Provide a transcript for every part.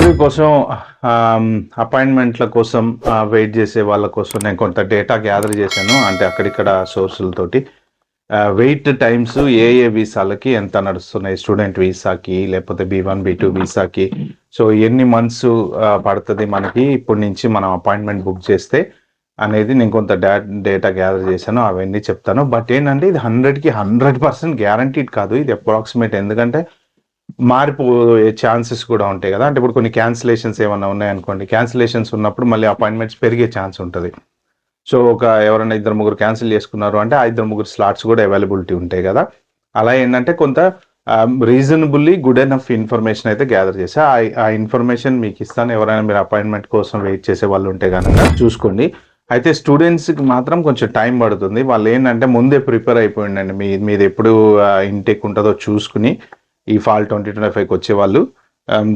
Interview కోసం అపాయింట్మెంట్ల కోసం wait చేసే వాళ్ళ కోసం నేను కొంత డేటా గ్యాదర్ చేశాను. అంటే అక్కడిక్కడ సోర్సులతోటి వెయిట్ టైమ్స్ ఏ వీసాలకి ఎంత నడుస్తున్నాయి, స్టూడెంట్ వీసాకి లేకపోతే B1 B2 వీసాకి. సో ఎన్ని మంత్స్ పడుతుంది మనకి ఇప్పటి నుంచి మనం అపాయింట్మెంట్ బుక్ చేస్తే అనేది నేను కొంత డేటా గ్యాదర్ చేశాను. అవన్నీ చెప్తాను. బట్ ఏంటంటే ఇది 100కి 100% గ్యారంటీడ్ కాదు, ఇది అప్రాక్సిమేట్. ఎందుకంటే మారిపోయే ఛాన్సెస్ కూడా ఉంటాయి కదా. అంటే ఇప్పుడు కొన్ని క్యాన్సిలేషన్స్ ఏమన్నా ఉన్నాయనుకోండి, క్యాన్సిలేషన్స్ ఉన్నప్పుడు మళ్ళీ అపాయింట్మెంట్స్ పెరిగే ఛాన్స్ ఉంటుంది. సో ఎవరైనా 2-3 క్యాన్సిల్ చేసుకున్నారు అంటే ఆ 2-3 స్లాట్స్ కూడా అవైలబిలిటీ ఉంటాయి కదా. అలా ఏంటంటే కొంత రీజనబుల్లీ గుడ్ ఎనఫ్ ఇన్ఫర్మేషన్ అయితే గ్యాదర్ చేసి ఆ ఇన్ఫర్మేషన్ మీకు ఇస్తాను. ఎవరైనా మీరు అపాయింట్మెంట్ కోసం వెయిట్ చేసే వాళ్ళు ఉంటే కనుక చూసుకోండి. అయితే స్టూడెంట్స్కి మాత్రం కొంచెం టైం పడుతుంది. వాళ్ళు ఏంటంటే ముందే ప్రిపేర్ అయిపోయిండండి. మీది ఎప్పుడు ఇంటేక్ ఉంటుందో చూసుకుని ఈ ఫాల్ 2025కి వచ్చే వాళ్ళు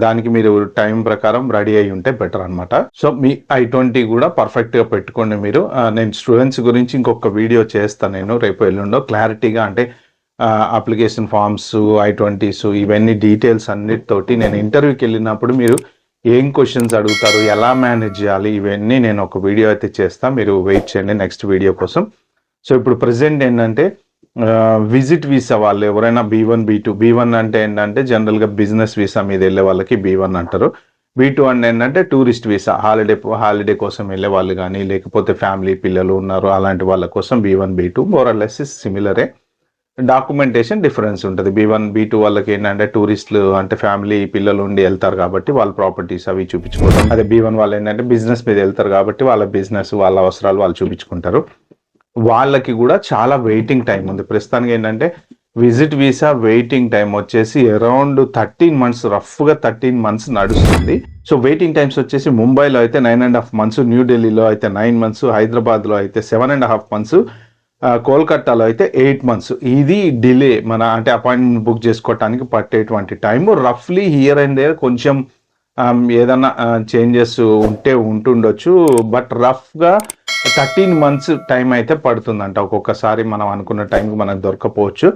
దానికి మీరు టైం ప్రకారం రెడీ అయి ఉంటే బెటర్ అనమాట. సో మీ I-20 కూడా పర్ఫెక్ట్గా పెట్టుకోండి మీరు. నేను స్టూడెంట్స్ గురించి ఇంకొక వీడియో చేస్తాను నేను రేపు ఎల్లుండో క్లారిటీగా. అంటే అప్లికేషన్ ఫామ్స్, I-20s ఇవన్నీ డీటెయిల్స్ అన్నిటితోటి నేను ఇంటర్వ్యూకి వెళ్ళినప్పుడు మీరు ఏం క్వశ్చన్స్ అడుగుతారు, ఎలా మేనేజ్ చేయాలి, ఇవన్నీ నేను ఒక వీడియో అయితే చేస్తాను. మీరు వెయిట్ చేయండి నెక్స్ట్ వీడియో కోసం. సో ఇప్పుడు ప్రజెంట్ ఏంటంటే విజిట్ వీసా వాళ్ళు ఎవరైనా B1 B2, B1 అంటే ఏంటంటే జనరల్గా బిజినెస్ వీసా మీద వెళ్ళే వాళ్ళకి B1 అంటారు. B2 అంటే ఏంటంటే టూరిస్ట్ వీసా, హాలిడే కోసం వెళ్ళే వాళ్ళు కానీ లేకపోతే ఫ్యామిలీ పిల్లలు ఉన్నారు అలాంటి వాళ్ళ కోసం B1 B2 more or less సిమిలరే. డాక్యుమెంటేషన్ డిఫరెన్స్ ఉంటుంది. B1 B2 వాళ్ళకి ఏంటంటే టూరిస్టులు అంటే ఫ్యామిలీ పిల్లలు ఉండి వెళ్తారు కాబట్టి వాళ్ళ ప్రాపర్టీస్ అవి చూపించుకోవడం. అదే B1 వాళ్ళు ఏంటంటే బిజినెస్ మీద వెళ్తారు కాబట్టి వాళ్ళ బిజినెస్ వాళ్ళ అవసరాలు వాళ్ళు చూపించుకుంటారు. వాళ్ళకి కూడా చాలా వెయిటింగ్ టైం ఉంది. ప్రస్తుతానికి ఏంటంటే విజిట్ వీసా వెయిటింగ్ టైం వచ్చేసి అరౌండ్ 13 months, రఫ్గా 13 months నడుస్తుంది. సో వెయిటింగ్ టైమ్స్ వచ్చేసి ముంబైలో అయితే 9.5 months, న్యూఢిల్లీలో అయితే 9 months, హైదరాబాద్లో అయితే 7.5 months, కోల్కతాలో అయితే 8 months. ఇది డిలే మన అంటే అపాయింట్మెంట్ బుక్ చేసుకోవటానికి పట్టేటువంటి టైం. రఫ్లీ హియర్ అండ్ దేర్ కొంచెం ఏదన్నా చేంజెస్ ఉంటుండొచ్చు. బట్ రఫ్గా 13 months టైం అయితే పడుతుందంట. ఒక్కొక్కసారి మనం అనుకున్న టైంకి మనకు దొరకపోవచ్చు.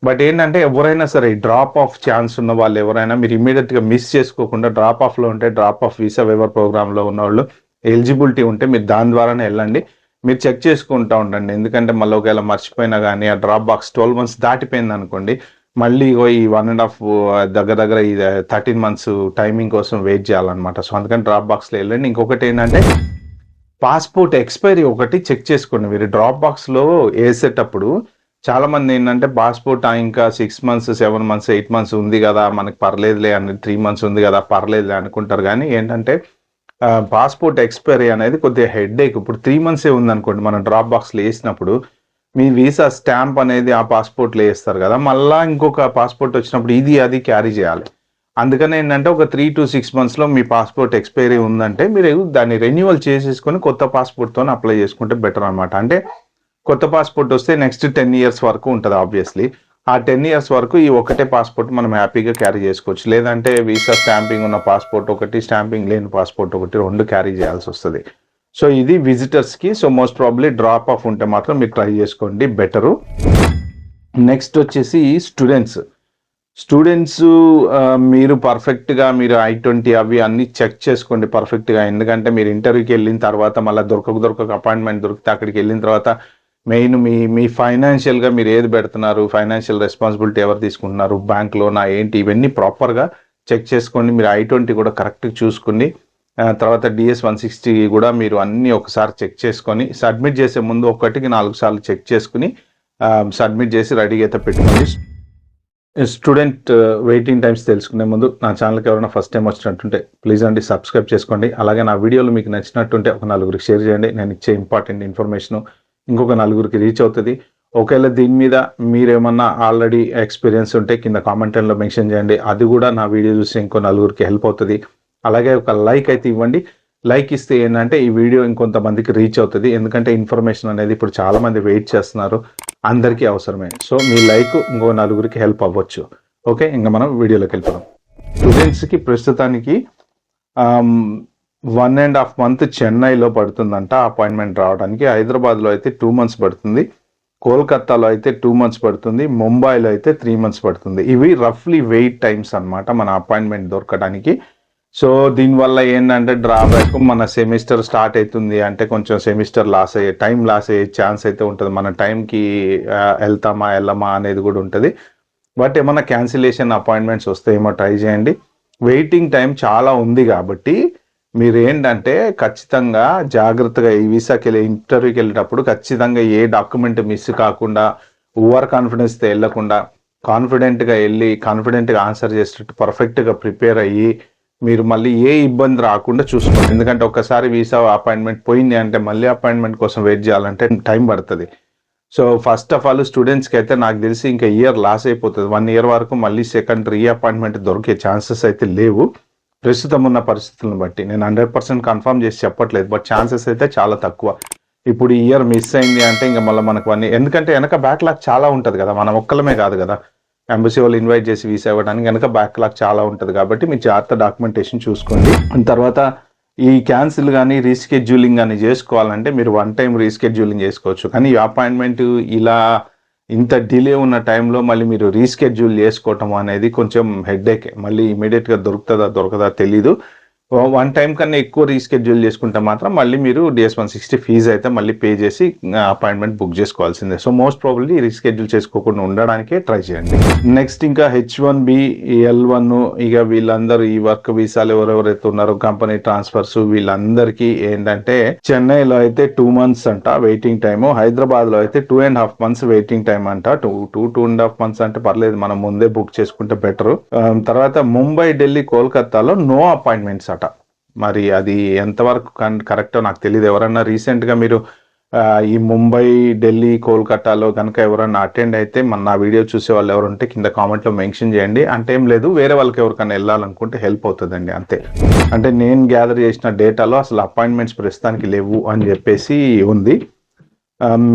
బట్ ఏంటంటే ఎవరైనా సరే డ్రాప్ ఆఫ్ ఛాన్స్ ఉన్న వాళ్ళు ఎవరైనా మీరు ఇమీడియట్గా మిస్ చేసుకోకుండా, డ్రాప్ ఆఫ్లో ఉంటే డ్రాప్ ఆఫ్ వీసా వేవర్ ప్రోగ్రాంలో ఉన్న వాళ్ళు ఎలిజిబిలిటీ ఉంటే మీరు దాని ద్వారానే వెళ్ళండి. మీరు చెక్ చేసుకుంటూ ఉండండి. ఎందుకంటే మళ్ళీ ఒకవేళ మర్చిపోయినా కానీ ఆ డ్రాప్ బాక్స్ 12 months దాటిపోయింది అనుకోండి, మళ్ళీ ఈ 1.5 దగ్గర ఈ 13 months టైమింగ్ కోసం వెయిట్ చేయాలన్నమాట. సో అందుకని డ్రాప్ బాక్స్లో వెళ్ళండి. ఇంకొకటి ఏంటంటే పాస్పోర్ట్ ఎక్స్పైరీ ఒకటి చెక్ చేసుకోండి. మీరు డ్రాప్ బాక్స్లో వేసేటప్పుడు చాలామంది ఏంటంటే పాస్పోర్ట్ ఇంకా 6 months 7 months 8 months ఉంది కదా మనకి పర్లేదులే అని, 3 months ఉంది కదా పర్లేదులే అనుకుంటారు. కానీ ఏంటంటే పాస్పోర్ట్ ఎక్స్పైరీ అనేది కొద్దిగా హెడ్ఏక్. ఇప్పుడు 3 months ఉందనుకోండి మనం డ్రాప్ బాక్స్లో వేసినప్పుడు మీ వీసా స్టాంప్ అనేది ఆ పాస్పోర్ట్లో వేస్తారు కదా, మళ్ళీ ఇంకొక పాస్పోర్ట్ వచ్చినప్పుడు ఇది అది క్యారీ చేయాలి. అందుకని ఏంటంటే ఒక 3 to 6 monthsలో మీ పాస్పోర్ట్ ఎక్స్పైరీ ఉందంటే మీరు దాన్ని రెన్యువల్ చేసేసుకొని కొత్త పాస్పోర్ట్తో అప్లై చేసుకుంటే బెటర్ అనమాట. అంటే కొత్త పాస్పోర్ట్ వస్తే నెక్స్ట్ 10 years వరకు ఉంటుంది ఆబ్వియస్లీ. ఆ 10 years వరకు ఈ ఒకటే పాస్పోర్ట్ మనం హ్యాపీగా క్యారీ చేసుకోవచ్చు. లేదంటే వీసా స్టాంపింగ్ ఉన్న పాస్పోర్ట్ ఒకటి, స్టాంపింగ్ లేని పాస్పోర్ట్ ఒకటి, 2 క్యారీ చేయాల్సి వస్తుంది. సో ఇది విజిటర్స్కి. So most probably drop off ఉంటే మాత్రం మీరు ట్రై చేసుకోండి, బెటరు. నెక్స్ట్ వచ్చేసి స్టూడెంట్స్ మీరు పర్ఫెక్ట్గా మీరు I-20 అవి అన్నీ చెక్ చేసుకోండి పర్ఫెక్ట్గా. ఎందుకంటే మీరు ఇంటర్వ్యూకి వెళ్ళిన తర్వాత మళ్ళీ దొరకక అపాయింట్మెంట్ దొరికితే అక్కడికి వెళ్ళిన తర్వాత మెయిన్ మీ ఫైనాన్షియల్గా మీరు ఏది పెడుతున్నారు, ఫైనాన్షియల్ రెస్పాన్సిబిలిటీ ఎవరు తీసుకుంటున్నారు, బ్యాంక్ లోనా ఏంటి, ఇవన్నీ ప్రాపర్గా చెక్ చేసుకోండి. మీరు I-20 కూడా కరెక్ట్గా చూసుకుని తర్వాత DS-160 కూడా మీరు అన్నీ ఒకసారి చెక్ చేసుకొని సబ్మిట్ చేసే ముందు 1కి 4 సార్లు చెక్ చేసుకుని సబ్మిట్ చేసి రెడీగా అయితే పెట్టుకోండి. స్టూడెంట్ వెయిటింగ్ టైమ్స్ తెలుసుకునే ముందు నా ఛానల్కి ఎవరైనా ఫస్ట్ టైం వచ్చినట్టుంటే ప్లీజ్ అండి సబ్స్క్రైబ్ చేసుకోండి. అలాగే నా వీడియోలు మీకు నచ్చినట్టుంటే ఒక 4గురికి షేర్ చేయండి. నేను ఇచ్చే ఇంపార్టెంట్ ఇన్ఫర్మేషన్ ఇంకొక 4గురికి రీచ్ అవుతుంది. ఒకవేళ దీని మీద మీరేమన్నా ఆల్రెడీ ఎక్స్పీరియన్స్ ఉంటే కింద కామెంట్లో మెన్షన్ చేయండి. అది కూడా నా వీడియో చూసి ఇంకో 4గురికి హెల్ప్ అవుతుంది. అలాగే ఒక లైక్ అయితే ఇవ్వండి. లైక్ ఇస్తే ఏంటంటే ఈ వీడియో ఇంకొంతమందికి రీచ్ అవుతుంది. ఎందుకంటే ఇన్ఫర్మేషన్ అనేది ఇప్పుడు చాలామంది వెయిట్ చేస్తున్నారు, అందరికీ అవసరమే. సో మీ లైక్ ఇంకో 4గురికి హెల్ప్ అవ్వచ్చు. ఓకే, ఇంకా మనం వీడియోలోకి వెళ్ళిపోదాం. స్టూడెంట్స్కి ప్రస్తుతానికి 1.5 months చెన్నైలో పడుతుందంట అపాయింట్మెంట్ రావడానికి. హైదరాబాద్లో అయితే 2 months పడుతుంది, కోల్కతాలో అయితే 2 months పడుతుంది, ముంబైలో అయితే 3 months పడుతుంది. ఇవి రఫ్లీ వెయిట్ టైమ్స్ అనమాట మన అపాయింట్మెంట్ దొరకడానికి. సో దీనివల్ల ఏంటంటే డ్రాబ్యాక్, మన సెమిస్టర్ స్టార్ట్ అవుతుంది అంటే కొంచెం సెమిస్టర్ టైం లాస్ అయ్యే ఛాన్స్ అయితే ఉంటుంది. మన టైంకి వెళ్తామా వెళ్ళమా అనేది కూడా ఉంటుంది. బట్ ఏమన్నా క్యాన్సిలేషన్ అపాయింట్మెంట్స్ వస్తాయేమో ట్రై చేయండి. వెయిటింగ్ టైం చాలా ఉంది కాబట్టి మీరు ఏంటంటే ఖచ్చితంగా జాగ్రత్తగా ఈ వీసాకి ఇంటర్వ్యూకి వెళ్ళేటప్పుడు ఖచ్చితంగా ఏ డాక్యుమెంట్ మిస్ కాకుండా, ఓవర్ కాన్ఫిడెన్స్తో వెళ్ళకుండా, కాన్ఫిడెంట్గా వెళ్ళి కాన్ఫిడెంట్గా ఆన్సర్ చేసేటట్టు పర్ఫెక్ట్గా ప్రిపేర్ అయ్యి మీరు మళ్ళీ ఏ ఇబ్బంది రాకుండా చూసుకోండి. ఎందుకంటే ఒక్కసారి వీసా అపాయింట్మెంట్ పోయింది అంటే మళ్ళీ అపాయింట్మెంట్ కోసం వెయిట్ చేయాలంటే టైం పడుతుంది. సో ఫస్ట్ ఆఫ్ ఆల్ స్టూడెంట్స్కి అయితే నాకు తెలిసి ఇంకా ఇయర్ లాస్ అయిపోతుంది. 1 year వరకు మళ్ళీ సెకండ్ అపాయింట్మెంట్ దొరికే ఛాన్సెస్ అయితే లేవు ప్రస్తుతం ఉన్న పరిస్థితులను బట్టి. నేను 100% కన్ఫర్మ్ చేసి చెప్పట్లేదు, బట్ ఛాన్సెస్ అయితే చాలా తక్కువ. ఇప్పుడు ఈ ఇయర్ మిస్ అయింది అంటే ఇంకా మళ్ళీ మనకు ఎందుకంటే వెనక బ్యాక్లాగ్ చాలా ఉంటుంది కదా, మనం ఒక్కలమే కాదు కదా ఎంబసీ వాళ్ళు ఇన్వైట్ చేసి వీసా ఇవ్వడానికి, వెనక బ్యాక్లాగ్ చాలా ఉంటుంది. కాబట్టి మీ జాగ్రత్త డాక్యుమెంటేషన్ చూసుకోండి. తర్వాత ఈ క్యాన్సిల్ కానీ రీస్కెడ్యూలింగ్ కానీ చేసుకోవాలంటే మీరు 1 time రీస్కెడ్యూలింగ్ చేసుకోవచ్చు. కానీ ఈ అపాయింట్మెంట్ ఇలా ఇంత డిలే ఉన్న టైంలో మళ్ళీ మీరు రీస్కెడ్యూల్ చేసుకోవటం అనేది కొంచెం హెడ్ఏక్. మళ్ళీ ఇమీడియట్గా దొరకదా తెలీదు. 1 time కన్నా ఎక్కువ రీస్కెడ్యూల్ చేసుకుంటే మాత్రం మళ్ళీ మీరు DS-160 ఫీజు అయితే మళ్ళీ పే చేసి అపాయింట్మెంట్ బుక్ చేసుకోవాల్సిందే. సో మోస్ట్ ప్రాబబ్లీ రీస్కెడ్యూల్ చేసుకోకుండా ఉండడానికే ట్రై చేయండి. నెక్స్ట్ ఇంకా H1B, L1 ఇక వీళ్ళందరూ ఈ వర్క్ వీసాలు ఎవరెవరైతే ఉన్నారో కంపెనీ ట్రాన్స్ఫర్స్ వీళ్ళందరికీ ఏంటంటే చెన్నైలో అయితే 2 months అంట వెయిటింగ్ టైము, హైదరాబాద్లో అయితే 2.5 months వెయిటింగ్ టైం అంట. 2.5 months అంటే పర్లేదు, మనం ముందే బుక్ చేసుకుంటే బెటర్. తర్వాత ముంబై, ఢిల్లీ, కోల్కతాలో నో అపాయింట్మెంట్స్ అట. మరి అది ఎంతవరకు కరెక్టో నాకు తెలియదు. ఎవరన్నా రీసెంట్గా మీరు ఈ ముంబై, ఢిల్లీ, కోల్కతాలో కనుక ఎవరన్నా అటెండ్ అయితే నా వీడియో చూసే వాళ్ళు ఎవరుంటే కింద కామెంట్లో మెన్షన్ చేయండి. అంటే ఏం లేదు, వేరే వాళ్ళకి ఎవరికైనా వెళ్ళాలనుకుంటే హెల్ప్ అవుతుందండి అంతే. అంటే నేను గ్యాదర్ చేసిన డేటాలో అసలు అపాయింట్మెంట్స్ ప్రస్తుతానికి లేవు అని చెప్పేసి ఉంది.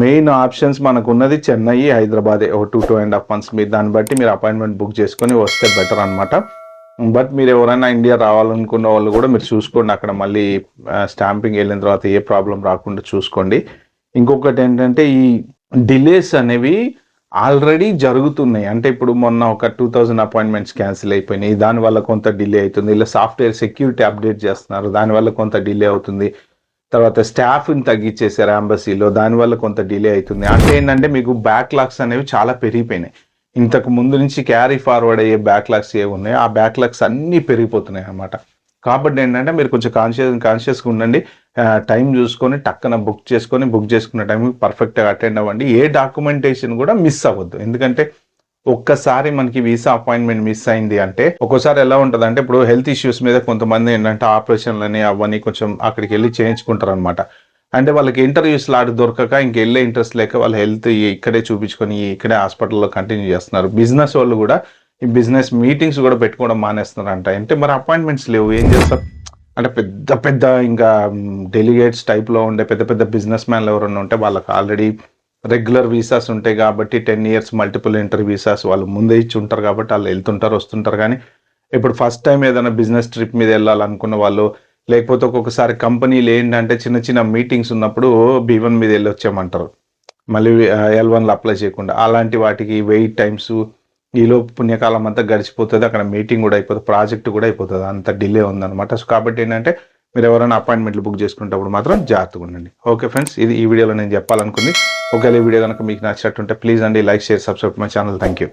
మెయిన్ ఆప్షన్స్ మనకు ఉన్నది చెన్నై, హైదరాబాదే. 2.5 months మీరు దాన్ని బట్టి మీరు అపాయింట్మెంట్ బుక్ చేసుకొని వస్తే బెటర్ అనమాట. బట్ మీరు ఎవరైనా ఇండియా రావాలనుకున్న వాళ్ళు కూడా మీరు చూసుకోండి, అక్కడ మళ్ళీ స్టాంపింగ్ వెళ్ళిన తర్వాత ఏ ప్రాబ్లం రాకుండా చూసుకోండి. ఇంకొకటి ఏంటంటే ఈ డిలేస్ అనేవి ఆల్రెడీ జరుగుతున్నాయి. అంటే ఇప్పుడు మొన్న ఒక 2000 అపాయింట్మెంట్స్ క్యాన్సిల్ అయిపోయినాయి, దానివల్ల కొంత డిలే అవుతుంది. ఇలా సాఫ్ట్వేర్ సెక్యూరిటీ అప్డేట్ చేస్తున్నారు, దానివల్ల కొంత డిలే అవుతుంది. తర్వాత స్టాఫ్ని తగ్గించేశారు ఎంబసీలో, దానివల్ల కొంత డిలే అవుతుంది. అంటే ఏంటంటే మీకు బ్యాక్లాగ్స్ అనేవి చాలా పెరిగిపోయినాయి. ఇంతకు ముందు నుంచి క్యారీ ఫార్వర్డ్ అయ్యే బ్యాక్లాగ్స్ ఏ ఉన్నాయో ఆ బ్యాక్లాగ్స్ అన్నీ పెరిగిపోతున్నాయి అన్నమాట. కాబట్టి ఏంటంటే మీరు కొంచెం కాన్షియస్గా ఉండండి. టైం చూసుకొని టక్కన బుక్ చేసుకున్న టైంకి పర్ఫెక్ట్గా అటెండ్ అవ్వండి. ఏ డాక్యుమెంటేషన్ కూడా మిస్ అవ్వద్దు. ఎందుకంటే ఒక్కసారి మనకి వీసా అపాయింట్మెంట్ మిస్ అయింది అంటే ఒక్కోసారి ఎలా ఉంటుంది అంటే, ఇప్పుడు హెల్త్ ఇష్యూస్ మీద కొంతమంది ఏంటంటే ఆపరేషన్లని అవన్నీ కొంచెం అక్కడికి వెళ్ళి చేయించుకుంటారు అనమాట. అంటే వాళ్ళకి ఇంటర్వ్యూస్ లాంటి దొరకక ఇంకెళ్ళే ఇంట్రెస్ట్ లేక వాళ్ళ హెల్త్ ఇక్కడే చూపించుకొని ఇక్కడే హాస్పిటల్లో కంటిన్యూ చేస్తున్నారు. బిజినెస్ వాళ్ళు కూడా ఈ బిజినెస్ మీటింగ్స్ కూడా పెట్టుకోవడం మానేస్తున్నారంట. అంటే మరి అపాయింట్మెంట్స్ లేవు, ఏం చేస్తారు? అంటే పెద్ద పెద్ద ఇంకా డెలిగేట్స్ టైప్లో ఉండే పెద్ద పెద్ద బిజినెస్ మ్యాన్లు ఎవరైనా ఉంటే వాళ్ళకి ఆల్రెడీ రెగ్యులర్ వీసాస్ ఉంటాయి కాబట్టి 10 years మల్టిపుల్ ఎంట్రీ వీసాస్ వాళ్ళు ముందే ఇచ్చి ఉంటారు కాబట్టి వాళ్ళు వెళ్తుంటారు వస్తుంటారు. కానీ ఇప్పుడు ఫస్ట్ టైం ఏదైనా బిజినెస్ ట్రిప్ మీద వెళ్ళాలనుకున్న వాళ్ళు, లేకపోతే ఒక్కొక్కసారి కంపెనీలు ఏంటంటే చిన్న చిన్న మీటింగ్స్ ఉన్నప్పుడు B1 మీద వెళ్ళి వచ్చామంటారు, మళ్ళీ L1లో అప్లై చేయకుండా. అలాంటి వాటికి వెయిట్ టైమ్స్ ఈలోపు పుణ్యకాలం అంతా గడిచిపోతుంది, అక్కడ మీటింగ్ కూడా అయిపోతుంది, ప్రాజెక్ట్ కూడా అయిపోతుంది, అంత డిలే ఉందన్నమాట. సో కాబట్టి ఏంటంటే మీరు ఎవరైనా అపాయింట్మెంట్లు బుక్ చేసుకునేటప్పుడు మాత్రం జాగ్రత్తగా ఉండండి. ఓకే ఫ్రెండ్స్, ఇది ఈ వీడియోలో నేను చెప్పాలనుకుంది. ఒకవేళ ఈ వీడియో కనుక మీకు నచ్చినట్టుంటే ప్లీజ్ అండి like, share, subscribe my channel. Thank you.